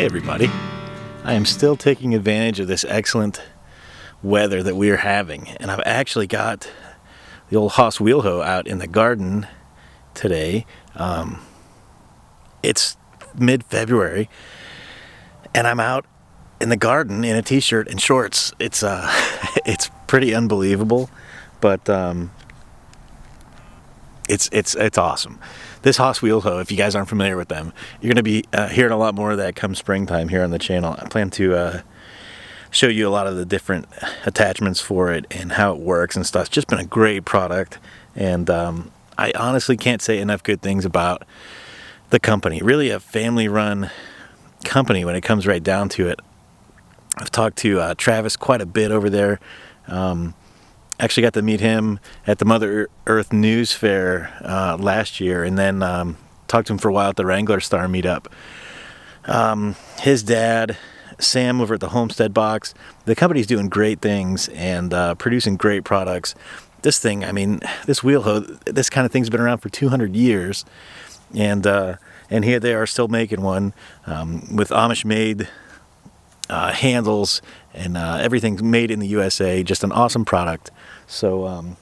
Hey everybody, I am still taking advantage of this excellent weather that we are having, and I've actually got the old Haas wheel hoe out in the garden today. It's mid-February and I'm out in the garden in a t-shirt and shorts. It's it's pretty unbelievable, but it's awesome. This Haas wheel hoe, if you guys aren't familiar with them, you're going to be hearing a lot more of that come springtime here on the channel. I plan to show you a lot of the different attachments for it and how it works and stuff. It's just been a great product, and I honestly can't say enough good things about the company. Really a family-run company when it comes right down to it. I've talked to Travis quite a bit over there. Actually got to meet him at the Mother Earth News Fair last year, and then talked to him for a while at the Wrangler Star meetup. His dad, Sam, over at the Homestead Box, the company's doing great things and producing great products. This thing, I mean, this wheel hoe, this kind of thing's been around for 200 years, and here they are still making one with Amish-made handles, and everything's made in the USA. Just an awesome product. So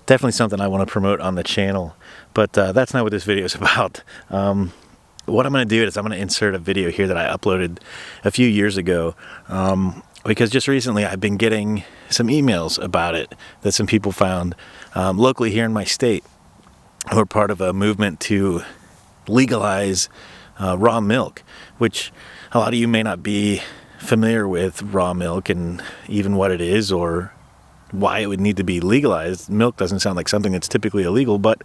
definitely something I want to promote on the channel, but that's not what this video is about. What I'm going to do is I'm going to insert a video here that I uploaded a few years ago, because just recently I've been getting some emails about it that some people found locally here in my state, who are part of a movement to legalize raw milk, which a lot of you may not be familiar with raw milk and even what it is or why it would need to be legalized. Milk doesn't sound like something that's typically illegal, but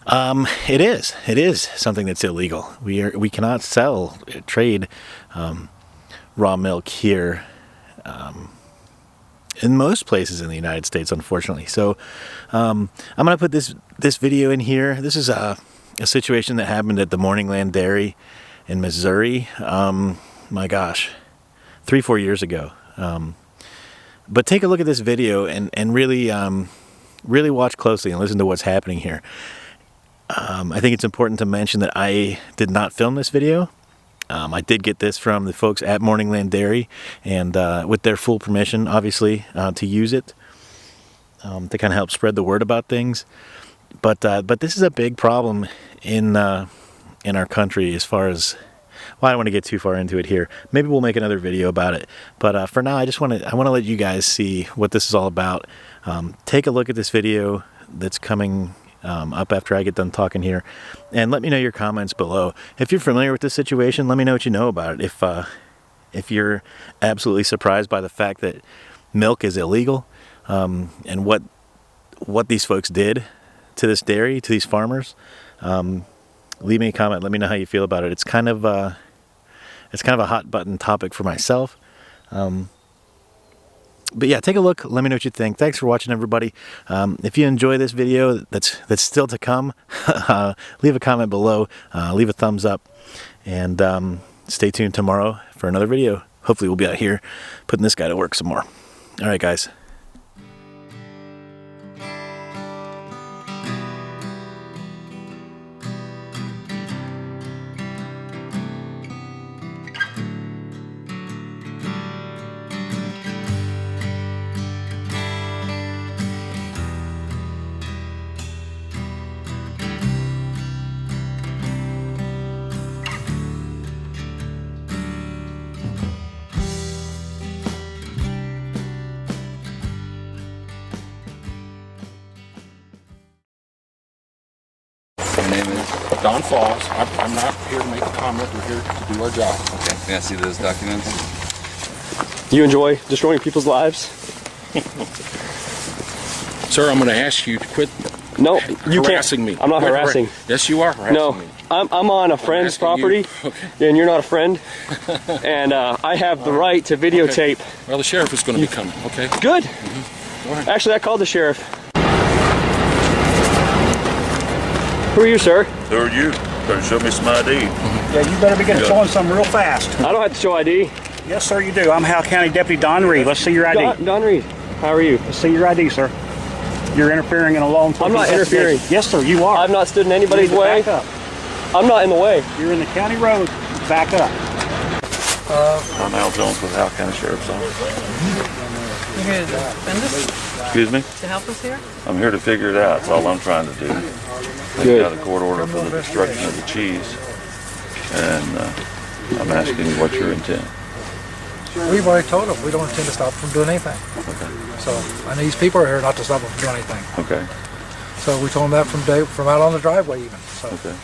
it is something that's illegal. We cannot trade raw milk here in most places in the United States, unfortunately. So I'm gonna put this video in here. This is a situation that happened at the Morningland Dairy in Missouri. My gosh, 3-4 years ago. But take a look at this video and really watch closely and listen to what's happening here. I think it's important to mention that I did not film this video. I did get this from the folks at Morningland Dairy, and with their full permission, obviously, to use it to kind of help spread the word about things. But this is a big problem in our country as far as, well, I don't want to get too far into it here. Maybe we'll make another video about it. But for now, I want to let you guys see what this is all about. Take a look at this video that's coming up after I get done talking here, and let me know your comments below. If you're familiar with this situation, let me know what you know about it. If you're absolutely surprised by the fact that milk is illegal, and what these folks did to this dairy, to these farmers, leave me a comment. Let me know how you feel about it. It's kind of a hot button topic for myself. But yeah, take a look. Let me know what you think. Thanks for watching, everybody. If you enjoy this video that's still to come, leave a comment below, leave a thumbs up, and stay tuned tomorrow for another video. Hopefully we'll be out here putting this guy to work some more. All right, guys. My name is Don Falls. I'm not here to make a comment. We're here to do our job. Okay. May I see those documents? You enjoy destroying people's lives? Sir, I'm going to ask you to quit harassing me. I'm not harassing. Yes, you are harassing me. I'm on a friend's property, and you're not a friend. And I have the right to videotape. Okay. Well, the sheriff is going to be coming, okay? Good. All right. Actually, I called the sheriff. Who are you, sir? Who are you? Better show me some ID. Yeah, you better be showing something real fast. I don't have to show ID. Yes, sir, you do. I'm Howell County Deputy Don Reed. Let's see your ID. Don Reed, how are you? Let's see your ID, sir. You're interfering in a law enforcement I'm not interfering. Yes, sir, you are. I've not stood in anybody's way. Back up. I'm not in the way. You're in the county road. back up. I'm Al Jones with Howell County Sheriff's Office. You're here to defend us? Excuse me? To help us here? I'm here to figure it out. That's all I'm trying to do. They got a court order for the destruction of the cheese, and I'm asking you what your intent. We've already told them we don't intend to stop them from doing anything. Okay. So, and these people are here not to stop them from doing anything. Okay. So we told them that from out on the driveway even. So Okay.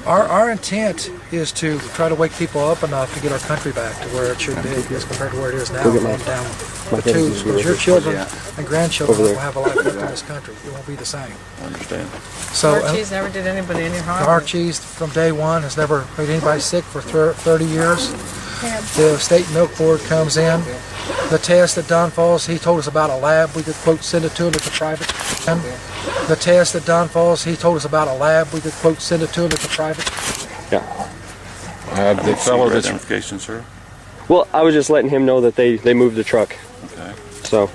our intent is to try to wake people up enough to get our country back to where it should be as compared to where it is now. Down the tubes, because your children and grandchildren will have a life left in this country. It won't be the same. I understand. So Our cheese never did anybody any harm. our cheese from day one has never made anybody sick for 30 years. The state milk board comes in. The test at Don Falls, he told us about a lab. We could quote send it to him at the private. The test at Don Falls, he told us about a lab. We could quote send it to him at the private. Yeah. The fellow that's Identification, sir? Well, I was just letting him know that they moved the truck. Okay. So,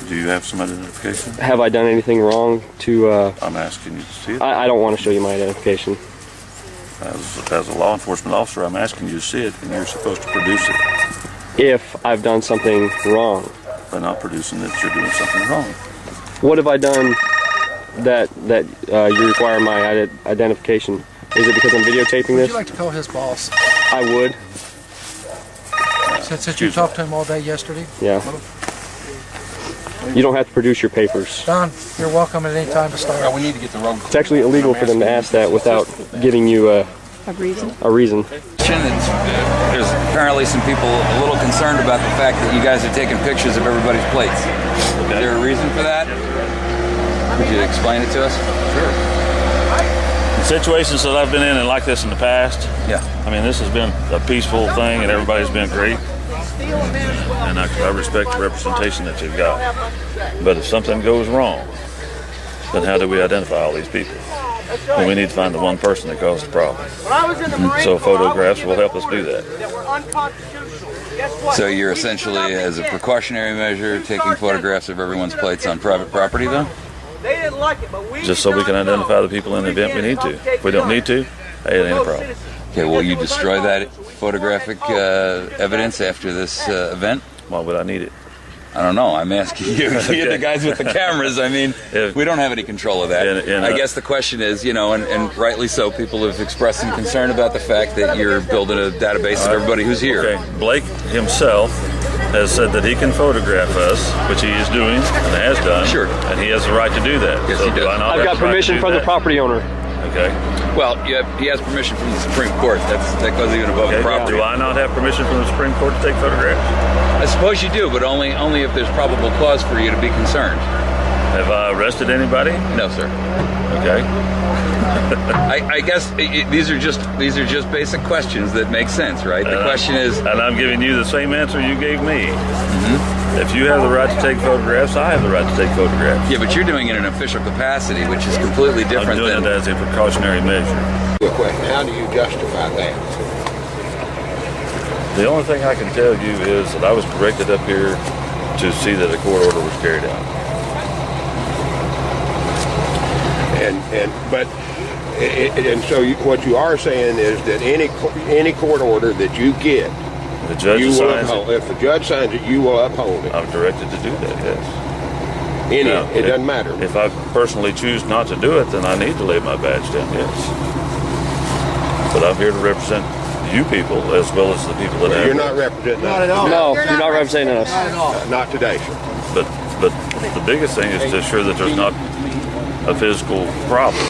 Do you have some identification? have I done anything wrong to... I'm asking you to see it. I don't want to show you my identification. As a law enforcement officer, I'm asking you to see it, and you're supposed to produce it. If I've done something wrong. By not producing it, you're doing something wrong. What have I done that you require my identification? Is it because I'm videotaping Would this? you like to call his boss? I would. Since you talked to him all day yesterday? Yeah. You don't have to produce your papers. Don, you're welcome at any time to start. we need to get the road. It's actually illegal for them to ask that without giving you a reason. There's apparently some people a little concerned about the fact that you guys are taking pictures of everybody's plates. Is there a reason for that? Could you explain it to us? Sure. In situations that I've been in and like this in the past, Yeah. I mean, this has been a peaceful thing and everybody's been great. And I respect the representation that you've got. But if something goes wrong, then how do we identify all these people? Well, we need to find the one person that caused the problem. So photographs will help us do that. So you're essentially, as a precautionary measure, taking photographs of everyone's plates on private property, though? Just so we can identify the people in the event we need to. If we don't need to, hey, it ain't a problem. Okay, will you destroy that photographic evidence after this event? Why would I need it? I don't know. I'm asking you. You're the guys with the cameras. I mean, we don't have any control of that. I guess the question is, you know, and rightly so, people have expressed some concern about the fact that you're building a database of everybody who's here. Okay, Blake himself has said that he can photograph us, which he is doing and has done. Sure. And he has the right to do that. Yes, so he does. I've got permission from the property owner. Okay. Well, he has permission from the Supreme Court. That goes even above the property. Do I not have permission from the Supreme Court to take photographs? I suppose you do, but only if there's probable cause for you to be concerned. Have I arrested anybody? No, sir. Okay. I guess these are just basic questions that make sense, right? The question is, and I'm giving you the same answer you gave me. If you have the right to take photographs, I have the right to take photographs. Yeah, but you're doing it in an official capacity, which is completely different. I'm doing it as a precautionary measure. Good question. How do you justify that? The only thing I can tell you is that I was directed up here to see that a court order was carried out. So what you are saying is that any court order that you get, the judge you will signs uphold. it. If the judge signs it, you will uphold it. I'm directed to do that, yes. It doesn't matter. If I personally choose not to do it, then I need to lay my badge down, yes. But I'm here to represent you people as well as the people that have. You're not representing us. No, you're not representing us. Not today, sir. But the biggest thing is to ensure that there's not a physical problem.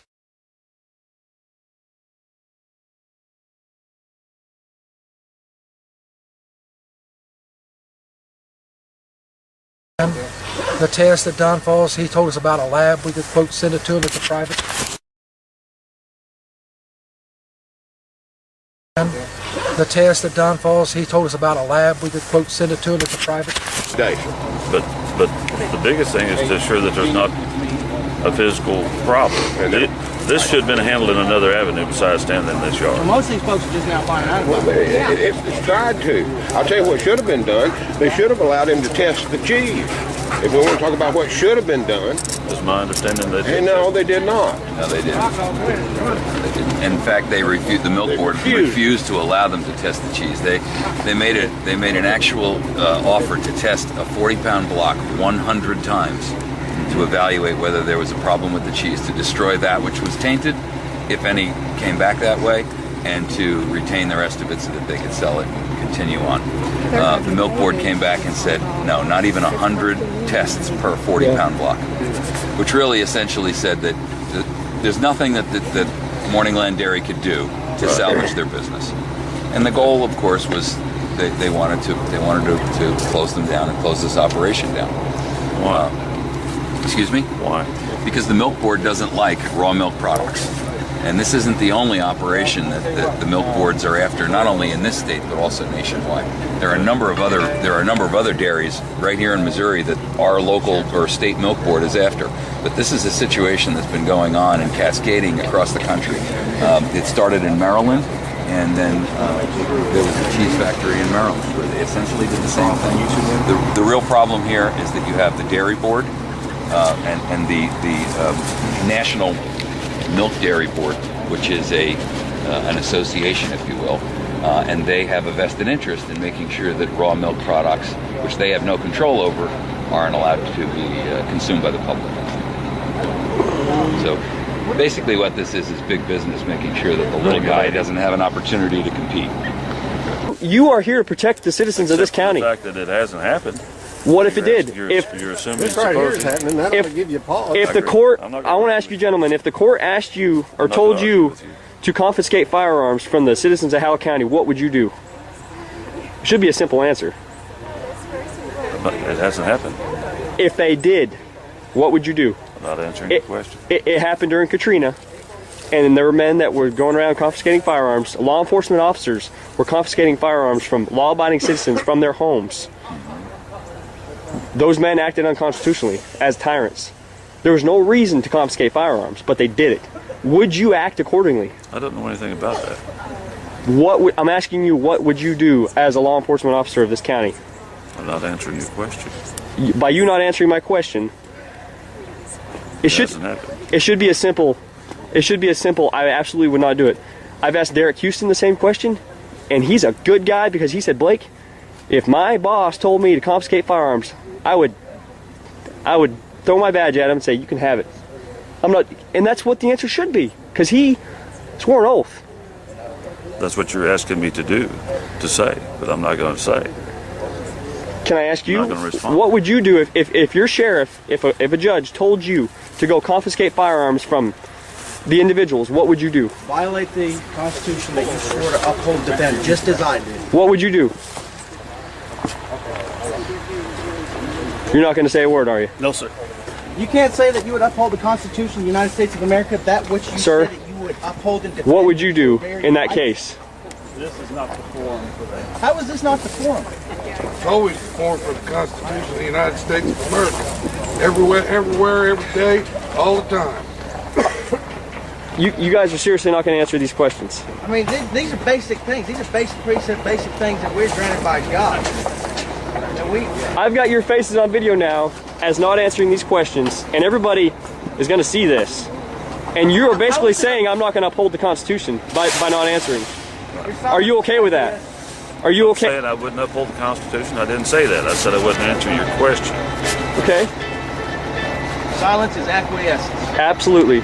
The test at Don Falls, he told us about a lab. We could quote send it to him at the private. The test at Don Falls, he told us about a lab. We could quote send it to him at the private. Today, sir. But the biggest thing is to ensure that there's not a physical problem. This should have been handled in another avenue besides standing in this yard. Well, most of these folks are just now finding out about it. It's tried to. I'll tell you what should have been done. They should have allowed him to test the cheese. If we want to talk about what should have been done, It's my understanding that. hey, no, they did not. No, they didn't. In fact, the milk board refused to allow them to test the cheese. They made an actual offer to test a 40-pound block 100 times to evaluate whether there was a problem with the cheese, to destroy that which was tainted, if any came back that way, and to retain the rest of it so that they could sell it and continue on. The milk board came back and said, no, not even 100 tests per 40-pound block, which really essentially said that there's nothing that Morningland Dairy could do to salvage their business. And the goal, of course, was they wanted to close them down and close this operation down. Why? Excuse me? Why? Because the milk board doesn't like raw milk products. And this isn't the only operation that the milk boards are after, not only in this state but also nationwide. There are a number of other dairies right here in Missouri that our local or state milk board is after. But this is a situation that's been going on and cascading across the country. It started in Maryland, and then there was a cheese factory in Maryland where they essentially did the same thing. The real problem here is that you have the dairy board and the National Milk Dairy Board, which is an association, if you will, and they have a vested interest in making sure that raw milk products, which they have no control over, aren't allowed to be consumed by the public. So basically what this is big business making sure that the little guy doesn't have an opportunity to compete. You are here to protect the citizens of this county. The fact that it hasn't happened. What if it did? You're assuming This right here is happening. That ought to give you pause. If the court, I want to ask you, gentlemen, if the court asked you or told you to confiscate firearms from the citizens of Howell County, what would you do? It should be a simple answer. But it hasn't happened. If they did, what would you do? I'm not answering your question. It happened during Katrina, and there were men that were going around confiscating firearms. Law enforcement officers were confiscating firearms from law-abiding citizens from their homes. Those men acted unconstitutionally as tyrants. There was no reason to confiscate firearms, but they did it. Would you act accordingly? I don't know anything about that. I'm asking you, what would you do as a law enforcement officer of this county? I'm not answering your question. By you not answering my question, it should be a simple. I absolutely would not do it. I've asked Derek Houston the same question, and he's a good guy because he said, Blake, if my boss told me to confiscate firearms, I would throw my badge at him and say, you can have it. And that's what the answer should be, because he swore an oath. That's what you're asking me to do, to say, but I'm not going to say. Can I ask you, I'm not going to respond. What would you do if your sheriff, if a judge told you to go confiscate firearms from the individuals, what would you do? Violate the Constitution that you swore to uphold and defend, just as I did. What would you do? You're not going to say a word, are you? No, sir. You can't say that you would uphold the Constitution of the United States of America, that which you said that you would uphold and defend. What would you do in that case? This is not the forum for that. How is this not the forum? It's always the forum for the Constitution of the United States of America. Everywhere, every day, all the time. You guys are seriously not going to answer these questions? I mean, these are basic things. These are basic precepts, basic things that we're granted by God. I've got your faces on video now as not answering these questions, and everybody is going to see this. And you are basically saying I'm not going to uphold the Constitution by not answering. Are you okay with that? Are you okay? I'm saying I wouldn't uphold the Constitution. I didn't say that. I said I wouldn't answer your question. Okay. Silence is acquiescence. Absolutely.